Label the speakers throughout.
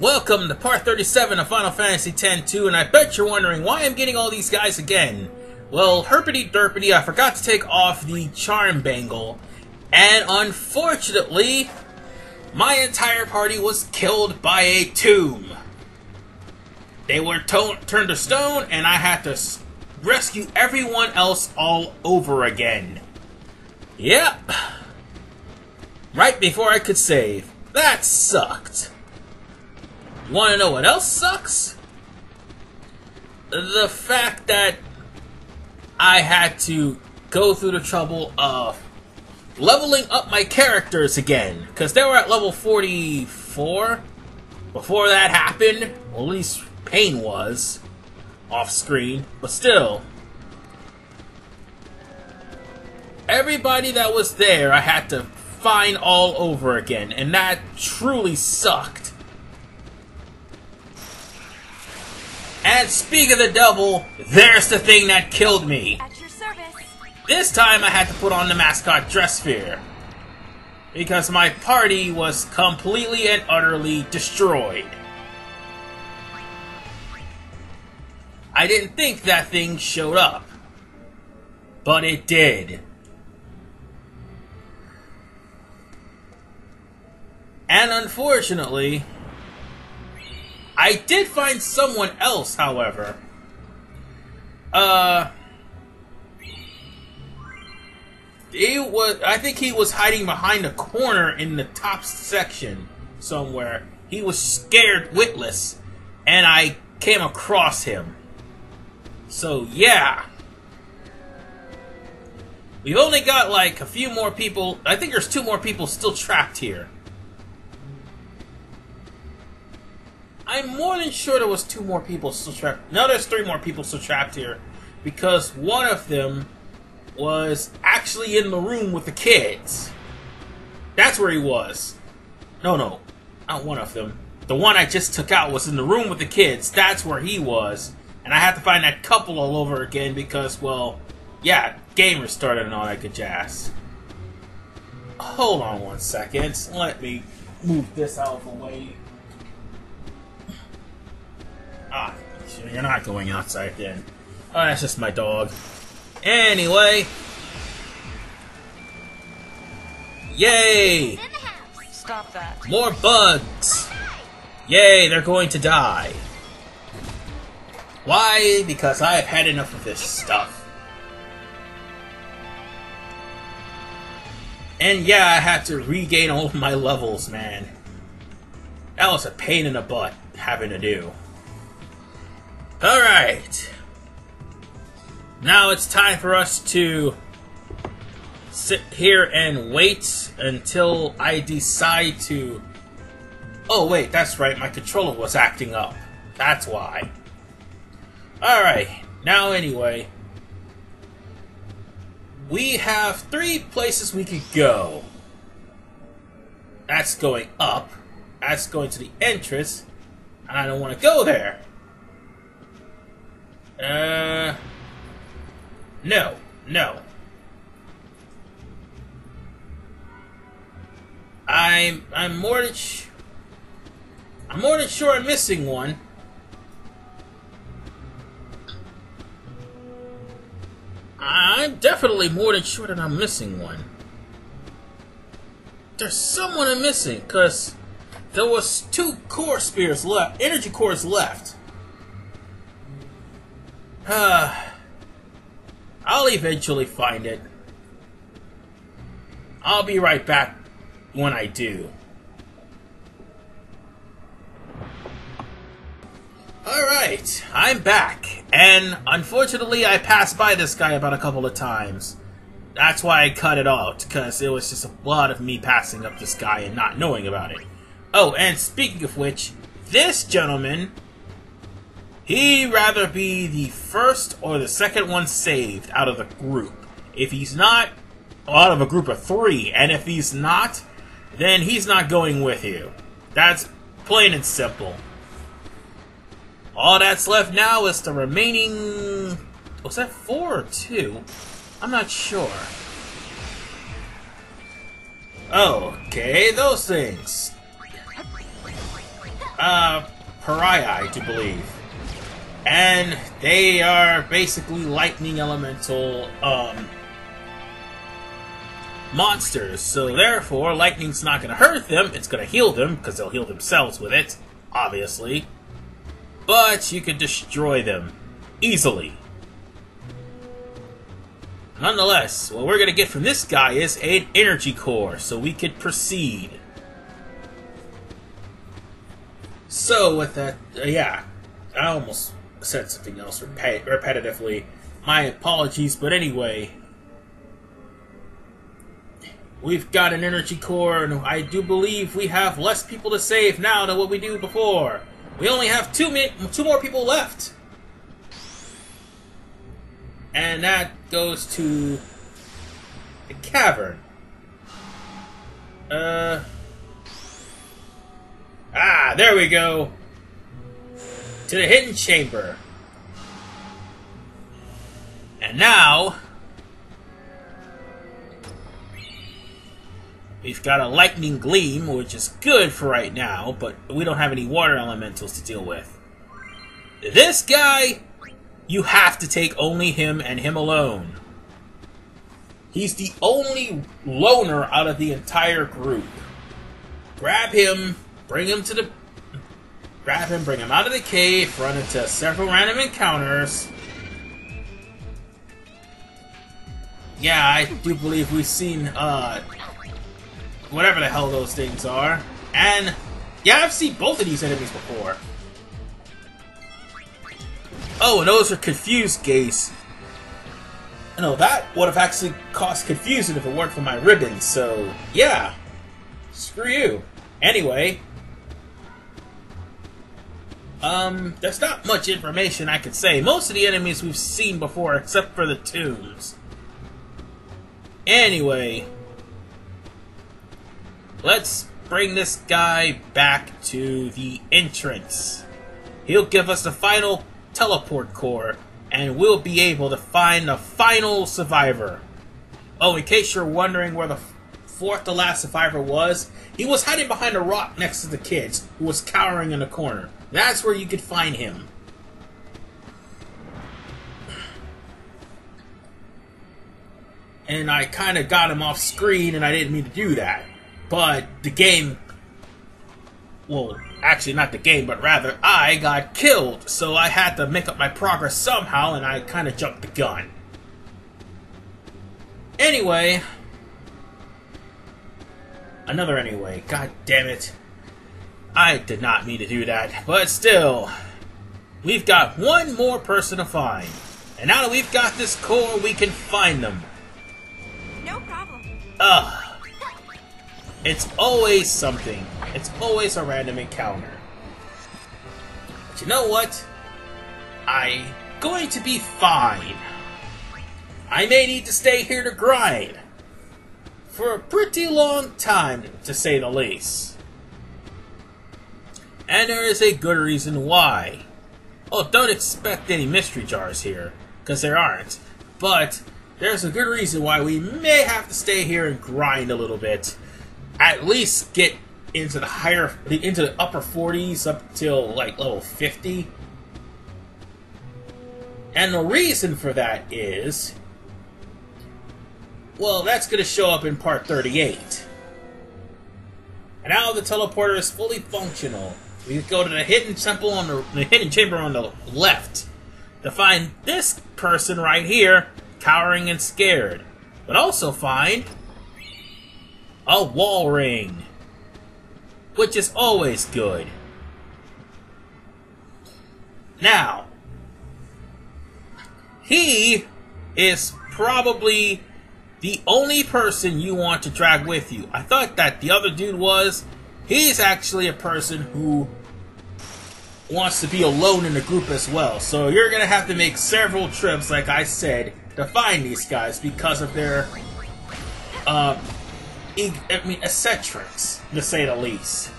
Speaker 1: Welcome to part 37 of Final Fantasy X-2, and I bet you're wondering why I'm getting all these guys again. Well, herpity derpity, I forgot to take off the charm bangle, and unfortunately, my entire party was killed by a tomb. They were turned to stone, and I had to rescue everyone else all over again. Yep. Right before I could save. That sucked. You want to know what else sucks? The fact that I had to go through the trouble of leveling up my characters again. Because they were at level 44 before that happened. Well, at least Pain was off screen. But still, everybody that was there I had to find all over again. And that truly sucked. And speak of the devil, there's the thing that killed me.
Speaker 2: At your service.
Speaker 1: This time I had to put on the mascot dress sphere. Because my party was completely and utterly destroyed. I didn't think that thing showed up. But it did. And unfortunately, I did find someone else, however. I think he was hiding behind a corner in the top section somewhere. He was scared witless, and I came across him. So, yeah. We've only got, like, a few more people. I think there's 2 more people still trapped here. I'm more than sure there was 2 more people still trapped. No, there's 3 more people still trapped here. Because one of them was actually in the room with the kids. That's where he was. No, not one of them. The one I just took out was in the room with the kids. That's where he was. And I had to find that couple all over again because, well, yeah, game restarted and all that good jazz. Hold on one second. Let me move this out of the way. Ah, you're not going outside then. Oh, that's just my dog. Anyway. Yay!
Speaker 2: Stop that.
Speaker 1: More bugs! Yay, they're going to die. Why? Because I have had enough of this stuff. And yeah, I had to regain all of my levels, man. That was a pain in the butt having to do. Alright. Now it's time for us to sit here and wait until I decide to... Oh wait, that's right, my controller was acting up. That's why. Alright, now anyway. We have 3 places we could go. That's going up. That's going to the entrance. And I don't want to go there. No. I'm more than sure I'm missing one. I'm definitely more than sure that I'm missing one. There's someone I'm missing, cause there was 2 core spears left, energy cores left. I'll eventually find it. I'll be right back when I do. Alright, I'm back. And unfortunately, I passed by this guy about a couple of times. That's why I cut it out, because it was just a lot of me passing up this guy and not knowing about it. Oh, and speaking of which, this gentleman... he'd rather be the first or the second one saved out of the group. If he's not, out of a group of 3, and if he's not, then he's not going with you. That's plain and simple. All that's left now is the remaining... was that 4 or 2? I'm not sure. Okay, those things. pariah, I do believe. And they are basically lightning elemental, monsters. So therefore, lightning's not gonna hurt them, it's gonna heal them, because they'll heal themselves with it, obviously. But you can destroy them easily. Nonetheless, what we're gonna get from this guy is an energy core, so we could proceed. So with that, yeah, I almost said something else repetitively. My apologies, but anyway, we've got an energy core, and I do believe we have less people to save now than what we do before. We only have two more people left. And that goes to the cavern. There we go. To the hidden chamber. And now we've got a lightning gleam, which is good for right now, but we don't have any water elementals to deal with. This guy, you have to take only him and him alone. He's the only loner out of the entire group. Grab him, bring him out of the cave, run into several random encounters. Yeah, I do believe we've seen, whatever the hell those things are. And, yeah, I've seen both of these enemies before. Oh, and those are confused gaze. No, that would have actually caused confusion if it weren't for my ribbon, so, yeah. Screw you. Anyway. There's not much information I could say. Most of the enemies we've seen before, except for the tombs. Anyway. Let's bring this guy back to the entrance. He'll give us the final teleport core, and we'll be able to find the final survivor. Oh, in case you're wondering where the fourth to last survivor was, he was hiding behind a rock next to the kids, who was cowering in the corner. That's where you could find him. And I kind of got him off screen, and I didn't mean to do that. But the game... Well, actually not the game, but rather I got killed. So I had to make up my progress somehow, and I kind of jumped the gun. Anyway... Another anyway. God damn it. I did not mean to do that. But still, we've got one more person to find. And now that we've got this core, we can find them.
Speaker 2: No problem.
Speaker 1: It's always something. It's always a random encounter. But you know what? I'm going to be fine. I may need to stay here to grind. For a pretty long time, to say the least. And there is a good reason why. Oh, don't expect any mystery jars here, because there aren't. But there's a good reason why we may have to stay here and grind a little bit. At least get into the upper 40s up till like level 50. And the reason for that is, well, that's going to show up in part 38. And now the teleporter is fully functional. We go to the hidden temple on the hidden chamber on the left to find this person right here, cowering and scared. But also find a wall ring, which is always good. Now, he is probably the only person you want to drag with you. I thought that the other dude was. He's actually a person who wants to be alone in the group as well. So you're going to have to make several trips, like I said, to find these guys because of their, eccentrics, to say the least.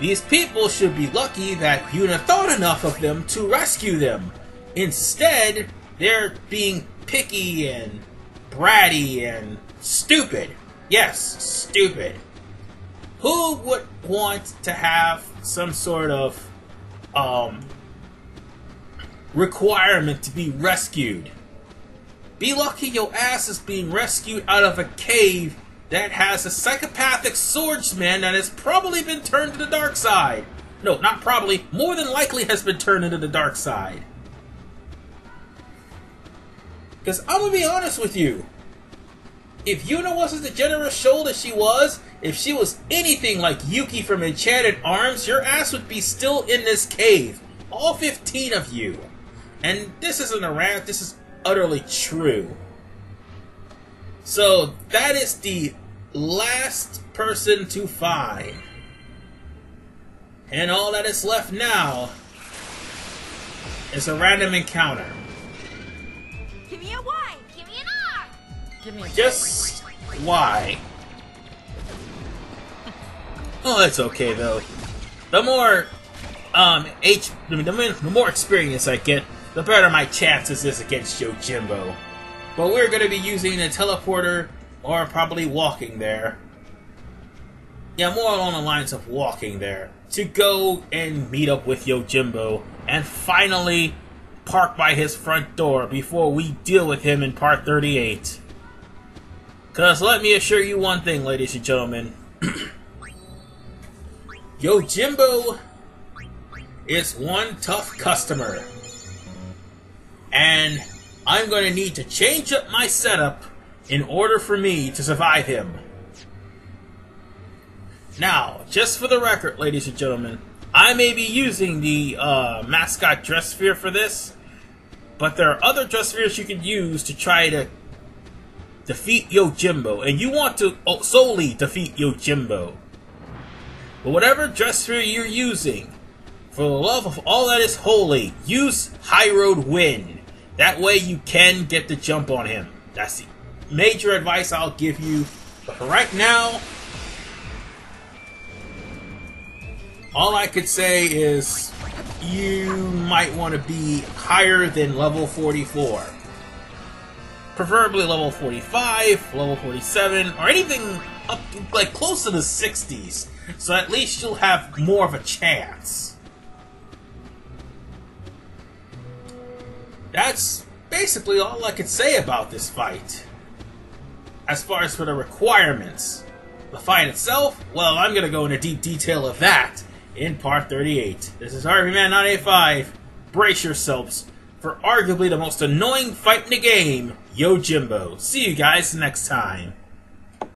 Speaker 1: These people should be lucky that you'd have thought enough of them to rescue them. Instead, they're being picky and bratty and stupid. Yes, stupid. who would want to have some sort of requirement to be rescued? Be lucky your ass is being rescued out of a cave that has a psychopathic swordsman that has probably been turned to the dark side. No, not probably, more than likely has been turned into the dark side. Because I'm gonna be honest with you, if Yuna wasn't the generous soul that she was, if she was anything like Yuki from Enchanted Arms, your ass would be still in this cave. All 15 of you. And this isn't a rant, this is utterly true. So, that is the last person to find. And all that is left now is a random encounter.
Speaker 2: Give me a Y. Give me an R.
Speaker 3: Give me a
Speaker 1: Just why? Oh, that's okay though. The more the more experience I get, the better my chances is against Jimbo. But we're gonna be using the teleporter or probably walking there. Yeah, more along the lines of walking there to go and meet up with Jimbo and finally park by his front door before we deal with him in part 38. Cause let me assure you one thing, ladies and gentlemen. Jimbo is one tough customer. And I'm gonna need to change up my setup in order for me to survive him. Now, just for the record, ladies and gentlemen, I may be using the mascot dress sphere for this, but there are other dress spheres you can use to try to defeat Jimbo, and you want to solely defeat Jimbo. But whatever dress sphere you're using, for the love of all that is holy, use High Road Wind. That way you can get the jump on him. That's the major advice I'll give you. But for right now, all I could say is you might want to be higher than level 44. Preferably level 45, level 47, or anything up like close to the 60s. So at least you'll have more of a chance. That's basically all I could say about this fight. As far as for the requirements, the fight itself, well, I'm gonna go into deep detail of that in part 38. This is RVman985. Brace yourselves for arguably the most annoying fight in the game, Jimbo. See you guys next time.